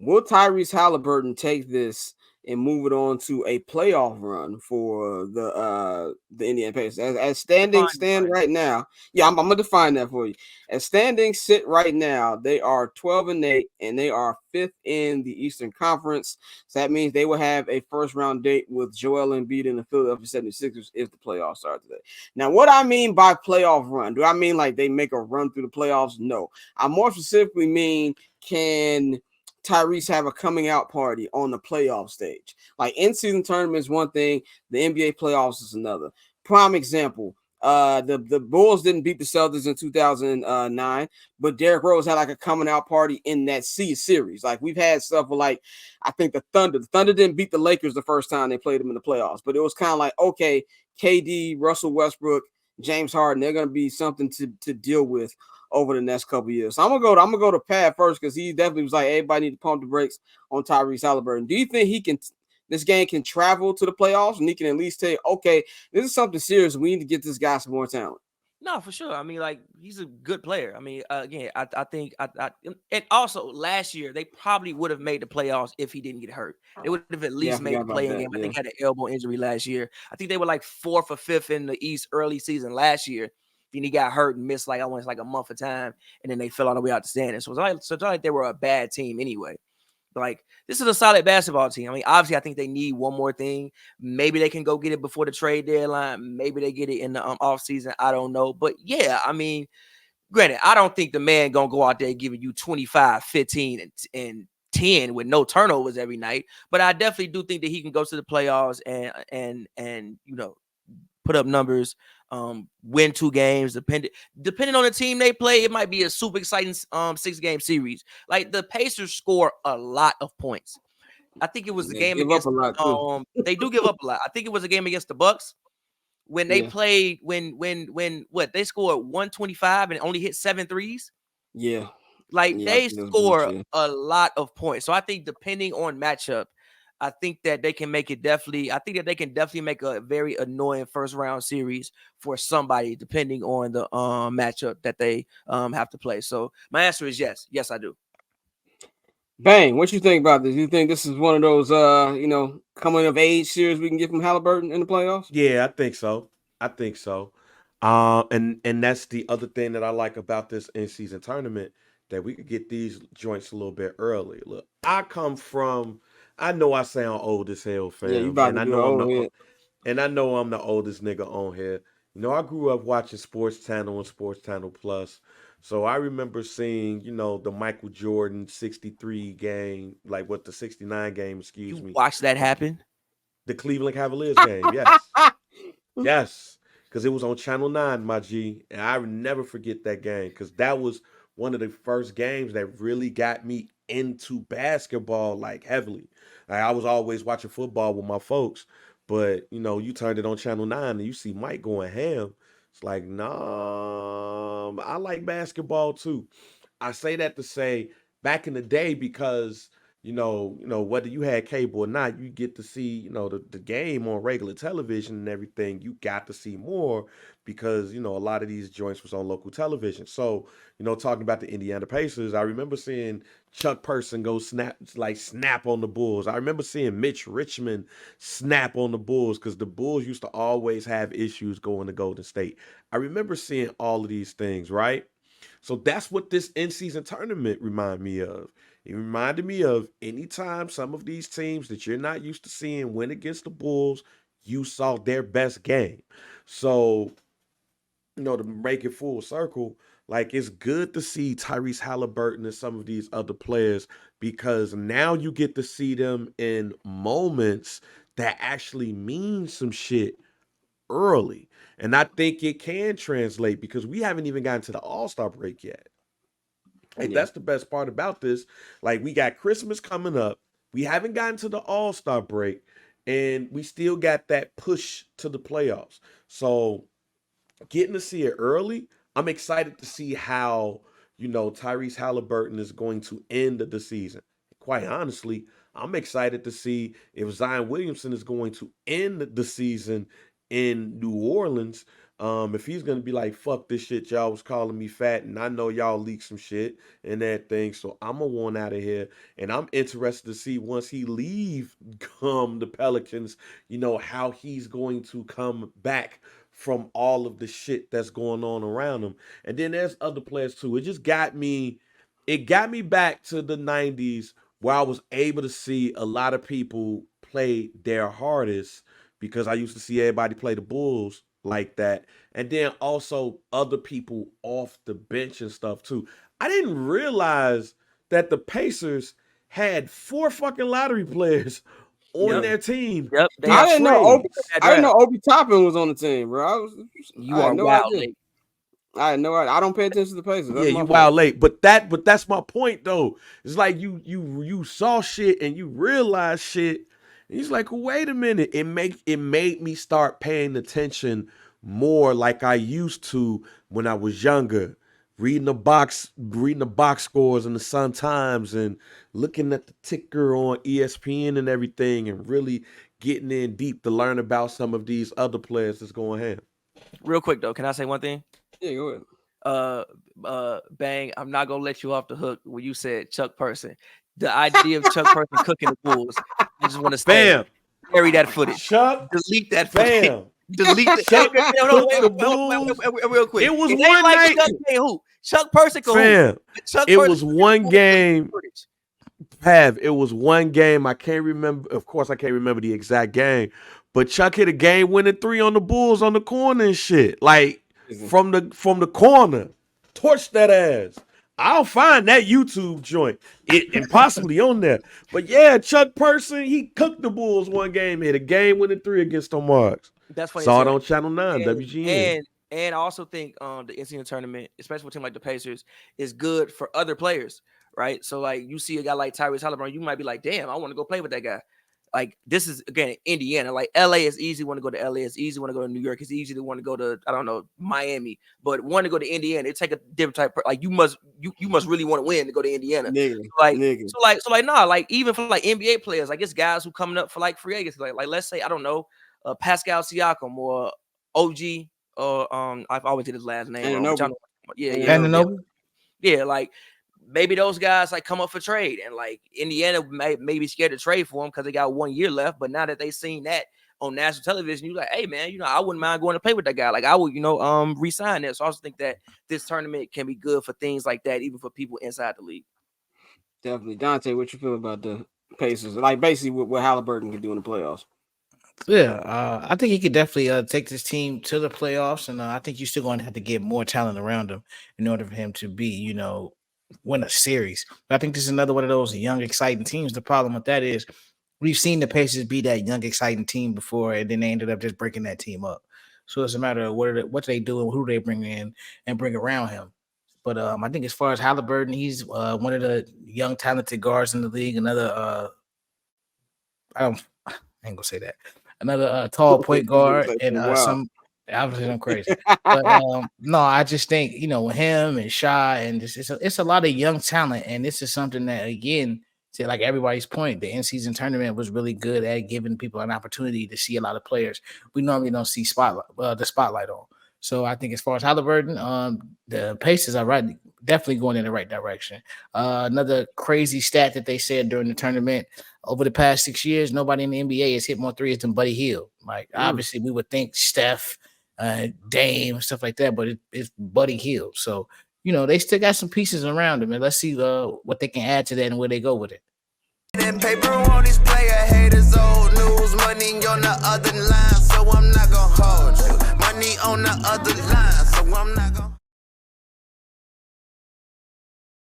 will Tyrese Haliburton take this and move it on to a playoff run for the Indiana Pacers? As standings stand right now, I'm gonna define that for you. As standings sit right now, they are 12-8, and they are 5th in the Eastern Conference. So that means they will have a first round date with Joel Embiid and the Philadelphia 76ers if the playoffs start today. Now, what I mean by playoff run, do I mean like they make a run through the playoffs? No, I more specifically mean, can Tyrese have a coming out party on the playoff stage? Like, in-season tournament is one thing, the NBA playoffs is another. Prime example, the Bulls didn't beat the Celtics in 2009, but Derrick Rose had like a coming out party in that series. Like, we've had stuff with, like, I think the Thunder didn't beat the Lakers the first time they played them in the playoffs, but it was kind of like, okay, KD, Russell Westbrook, James Harden, they're going to be something to deal with over the next couple of years. So I'm gonna go to Pat first, because he definitely was like, everybody need to pump the brakes on Tyrese Haliburton. Do you think this game can travel to the playoffs, and he can at least say, okay, this is something serious, we need to get this guy some more talent? No, for sure. I mean, like, he's a good player. I mean, again, I think and also last year they probably would have made the playoffs if he didn't get hurt. They would have at least Yeah, I made the forgot about playing that. game. I Yeah. think had an elbow injury last year. I think they were like 4th or 5th in the East early season last year. Then he got hurt and missed like almost like a month of time, and then they fell all the way out the standings. It's not like they were a bad team anyway. Like, this is a solid basketball team. I mean, obviously, I think they need one more thing. Maybe they can go get it before the trade deadline. Maybe they get it in the offseason. I don't know. But yeah, I mean, granted, I don't think the man gonna go out there giving you 25, 15, and 10 with no turnovers every night. But I definitely do think that he can go to the playoffs and put up numbers, win 2 games. Depending on the team they play, it might be a super exciting 6-game series. Like, the Pacers score a lot of points. I think it was the They game give up against a lot too. they do give up a lot. I think it was a game against the Bucks when they Yeah. played when what they scored 125 and only hit 7 threes. Yeah. Like, Yeah, I they think that was good. score Yeah. a lot of points. So I think depending on matchup, I think that they can make it definitely. I think that they can definitely make a very annoying first round series for somebody, depending on the matchup that they have to play. So my answer is yes. Yes, I do. Bang, what you think about this? You think this is one of those coming of age series we can get from Halliburton in the playoffs? Yeah, I think so. I think so. And that's the other thing that I like about this in season tournament, that we could get these joints a little bit early. Look, I know I sound old as hell, Yeah, you fam, about to do an old head. and I know I'm the oldest nigga on here. You know, I grew up watching Sports Channel and Sports Channel Plus. So I remember seeing, the Michael Jordan 63 game, like what the 69 game, excuse You me, watch that happen? the Cleveland Cavaliers game. Yes. Yes, because it was on Channel 9, my G. And I would never forget that game, because that was one of the first games that really got me into basketball, like, heavily. Like, I was always watching football with my folks, but, you turned it on Channel 9 and you see Mike going ham. It's like, nah, I like basketball too. I say that to say, back in the day, because whether you had cable or not, you get to see, the game on regular television and everything. You got to see more because, a lot of these joints was on local television. So, talking about the Indiana Pacers, I remember seeing Chuck Person go snap on the Bulls. I remember seeing Mitch Richmond snap on the Bulls, because the Bulls used to always have issues going to Golden State. I remember seeing all of these things, right? So that's what this in-season tournament reminded me of. It reminded me of anytime some of these teams that you're not used to seeing win against the Bulls, you saw their best game. So, to make it full circle, like, it's good to see Tyrese Halliburton and some of these other players, because now you get to see them in moments that actually mean some shit early. And I think it can translate, because we haven't even gotten to the All-Star break yet. Like, Yeah. that's the best part about this. Like, we got Christmas coming up. We haven't gotten to the All-Star break, and we still got that push to the playoffs. So, getting to see it early, I'm excited to see how, Tyrese Halliburton is going to end the season. Quite honestly, I'm excited to see if Zion Williamson is going to end the season in New Orleans, if he's gonna be like, fuck this shit, y'all was calling me fat, and I know y'all leaked some shit and that thing, so I'm gonna want out of here. And I'm interested to see once he leave the Pelicans, how he's going to come back from all of the shit that's going on around him. And then there's other players too. It got me back to the 90s where I was able to see a lot of people play their hardest because I used to see everybody play the Bulls like that. And then also other people off the bench and stuff too. I didn't realize that the Pacers had 4 fucking lottery players on their team. Yep. I didn't know Obi Toppin was on the team, bro. You are wild late. I had no idea. I don't pay attention to the Pacers. Yeah, you wild late. But that's my point though. It's like you saw shit and you realized shit. And he's like, wait a minute. It made me start paying attention more like I used to when I was younger. Reading the box scores in the Sun Times and looking at the ticker on ESPN and everything, and really getting in deep to learn about some of these other players that's going ham. Real quick though, can I say one thing? Yeah, go ahead. Bang, I'm not gonna let you off the hook when you said Chuck Person. The idea of Chuck Person cooking the Bulls, I just want to say, carry that footage. Chuck, delete that footage. Bam. Delete the real quick. It was one night. Chuck Person could hoop. It was one game. Pav, it was one game. I can't remember. Of course, I can't remember the exact game. But Chuck hit a game-winning 3 on the Bulls on the corner and shit. Like from the corner, torched that ass. I'll find that YouTube joint. And possibly on there. But yeah, Chuck Person, he cooked the Bulls one game, hit a game-winning 3 against the Marks. That's funny. Saw it on Channel 9, WGN. And I also think the NCAA tournament, especially with a team like the Pacers, is good for other players, right? So like you see a guy like Tyrese Haliburton, you might be like, damn, I want to go play with that guy. Like this is again Indiana. Like LA is easy. Want to go to LA. It's easy. Want to go to New York. It's easy to want to go to Miami. But want to go to Indiana, it take a different type. Like you must really want to win to go to Indiana. Like even for like NBA players, like it's guys who coming up for like free agents. Like let's say Pascal Siakam or OG or I've always did his last name. Yeah, like. Maybe those guys like come up for trade, and like Indiana may be scared to trade for them because they got 1 year left. But now that they seen that on national television, you're like, hey man, I wouldn't mind going to play with that guy. Like I would, re-sign that. So I also think that this tournament can be good for things like that, even for people inside the league. Definitely, Dante. What you feel about the Pacers? Like basically what Haliburton can do in the playoffs. Yeah, I think he could definitely take this team to the playoffs, and I think you're still going to have to get more talent around him in order for him to be, win a series. But I think this is another one of those young, exciting teams. The problem with that is we've seen the Pacers be that young, exciting team before, and then they ended up just breaking that team up. So it's a matter of what they do and who they bring in and bring around him. But I think as far as Haliburton, he's one of the young, talented guards in the league. Another, I ain't gonna say that. Another tall point guard and obviously I'm crazy, but no, I just think with him and Shy and it's a lot of young talent, and this is something that again, to like everybody's point, the in-season tournament was really good at giving people an opportunity to see a lot of players we normally don't see the spotlight on. So I think as far as Haliburton, the Pacers are definitely going in the right direction. Another crazy stat that they said during the tournament: over the past 6 years, nobody in the NBA has hit more threes than Buddy Hield. Like obviously, we would think Steph, Dame, stuff like that, but it's Buddy Hield. So they still got some pieces around him, and let's see what they can add to that and where they go with it. That paper on these player haters, old news, money on the other line, so I'm not gonna hold you. Money on the other